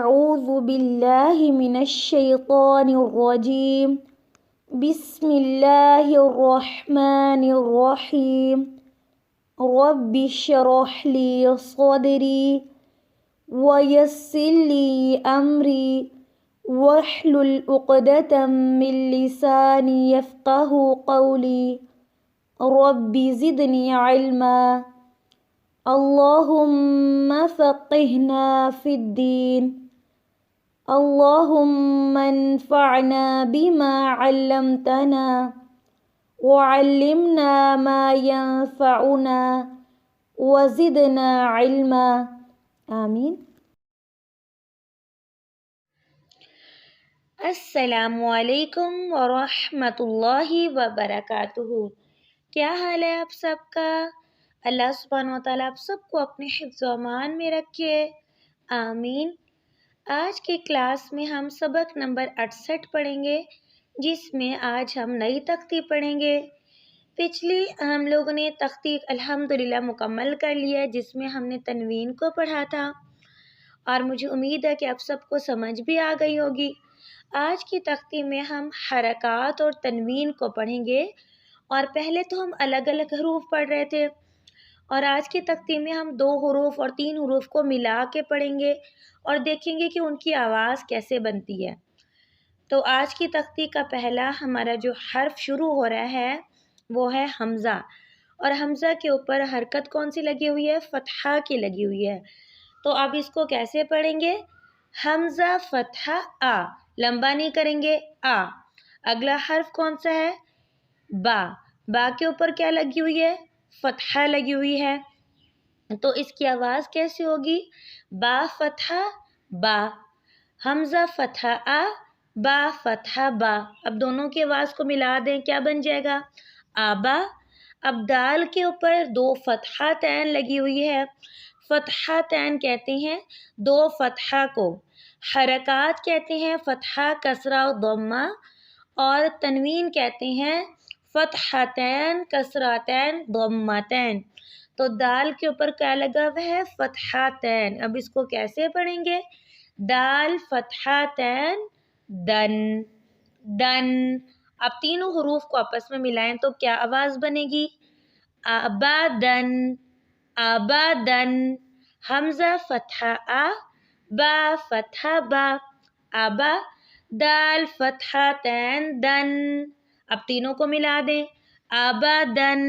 أعوذ بالله من الشيطان الرجيم بسم الله الرحمن الرحيم رب اشرح لي صدري ويسر لي أمري واحلل عقدة من لساني يفقه قولي رب زدني علما اللهم فقهنا في الدين اللهم انفعنا بما علمتنا وعلمنا ما ينفعنا وزدنا علما آمین۔ السلام علیکم ورحمۃ اللہ وبرکاتہ۔ کیا حال ہے آپ سب کا؟ اللہ سبحانہ و تعالیٰ آپ سب کو اپنے حفظ و امان میں رکھے، آمین۔ آج کی کلاس میں ہم سبق نمبر 68 پڑھیں گے، جس میں آج ہم نئی تختی پڑھیں گے۔ پچھلی ہم لوگوں نے تختی الحمدللہ مکمل کر لیا، جس میں ہم نے تنوین کو پڑھا تھا، اور مجھے امید ہے کہ آپ سب کو سمجھ بھی آ گئی ہوگی۔ آج کی تختی میں ہم حرکات اور تنوین کو پڑھیں گے، اور پہلے تو ہم الگ الگ حروف پڑھ رہے تھے، اور آج کی تختی میں ہم 2 حروف اور 3 حروف کو ملا کے پڑھیں گے اور دیکھیں گے کہ ان کی آواز کیسے بنتی ہے۔ تو آج کی تختی کا پہلا ہمارا جو حرف شروع ہو رہا ہے وہ ہے حمزہ، اور حمزہ کے اوپر حرکت کون سی لگی ہوئی ہے؟ فتحہ کی لگی ہوئی ہے۔ تو اب اس کو کیسے پڑھیں گے؟ حمزہ فتحہ آ، لمبا نہیں کریں گے، آ۔ اگلا حرف کون سا ہے؟ با۔ با کے اوپر کیا لگی ہوئی ہے؟ فتحہ لگی ہوئی ہے، تو اس کی آواز کیسے ہوگی؟ با فتحہ با، حمزہ فتحہ آ، با فتحہ با۔ اب دونوں کی آواز کو ملا دیں، کیا بن جائے گا؟ آبا۔ اب دال کے اوپر 2 فتحہ تین لگی ہوئی ہے، فتحہ تین کہتے ہیں 2 فتحہ کو، حرکات کہتے ہیں فتحہ کسرہ ضمہ، اور تنوین کہتے ہیں فتحتین کسرتین ضمتین۔ تو دال کے اوپر کیا لگا ہوا ہے؟ فتحتین۔ اب اس کو کیسے پڑھیں گے؟ دال فتحتین دن، دن۔ اب تینوں حروف کو آپس میں ملائیں تو کیا آواز بنے گی؟ آبادن، آبادن۔ حمزہ فتحہ آ، با فتحہ با، آبا۔ دال فتحتین دن۔ اب تینوں کو ملا دیں، آبادن۔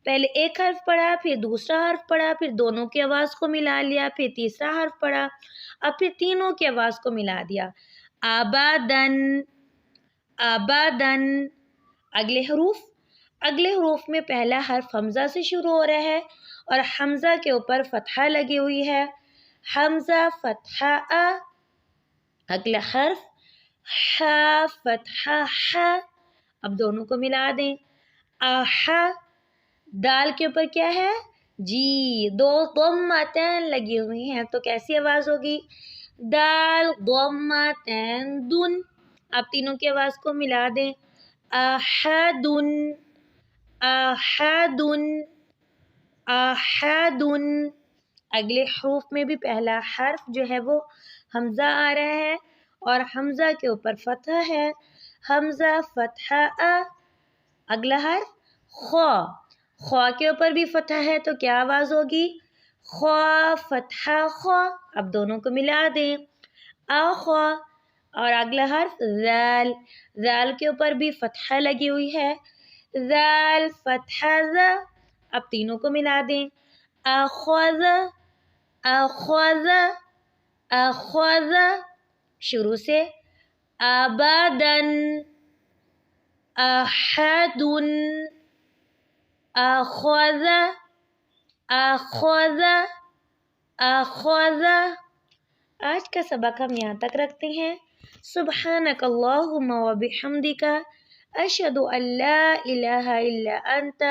پہلے ایک حرف پڑھا، پھر دوسرا حرف پڑھا، پھر دونوں کی آواز کو ملا لیا، پھر تیسرا حرف پڑھا، اب پھر تینوں کی آواز کو ملا دیا، آبادن، آبادن۔ اگلے حروف میں پہلا حرف حمزہ سے شروع ہو رہا ہے، اور حمزہ کے اوپر فتحہ لگی ہوئی ہے، حمزہ فتحہ آ۔ اگلا حرف حا فتحہ حا، اب دونوں کو ملا دیں، آحا۔ دال کے اوپر کیا ہے؟ جی، 2 ضمتین لگی ہوئی ہیں، تو کیسی آواز ہوگی؟ دال ضمتین دن۔ اب تینوں کی آواز کو ملا دیں، احدن، احدن، احدن۔ اگلے حروف میں بھی پہلا حرف جو ہے وہ حمزہ آ رہا ہے، اور حمزہ کے اوپر فتح ہے، حمزہ فتحہ آ۔ اگلا حرف خا، خا کے اوپر بھی فتح ہے، تو کیا آواز ہوگی؟ خا فتحہ خا۔ اب دونوں کو ملا دیں، آخا۔ اور اگلا حرف ذال، ذال کے اوپر بھی فتحہ لگی ہوئی ہے، ذال فتحہ ذا۔ اب تینوں کو ملا دیں، اخذ، اخذ، اخذ۔ شروع سے، آبادن، احدن، اخذ، اخذ، اخذ۔ آج کا سبق ہم یہاں تک رکھتے ہیں۔ سبحانک اللہم وبحمدک، اشہد ان لا الہ الا انت،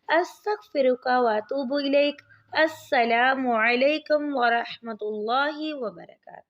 استغفرک واتوب الیک۔ السلام علیکم ورحمۃ اللہ وبرکاتہ۔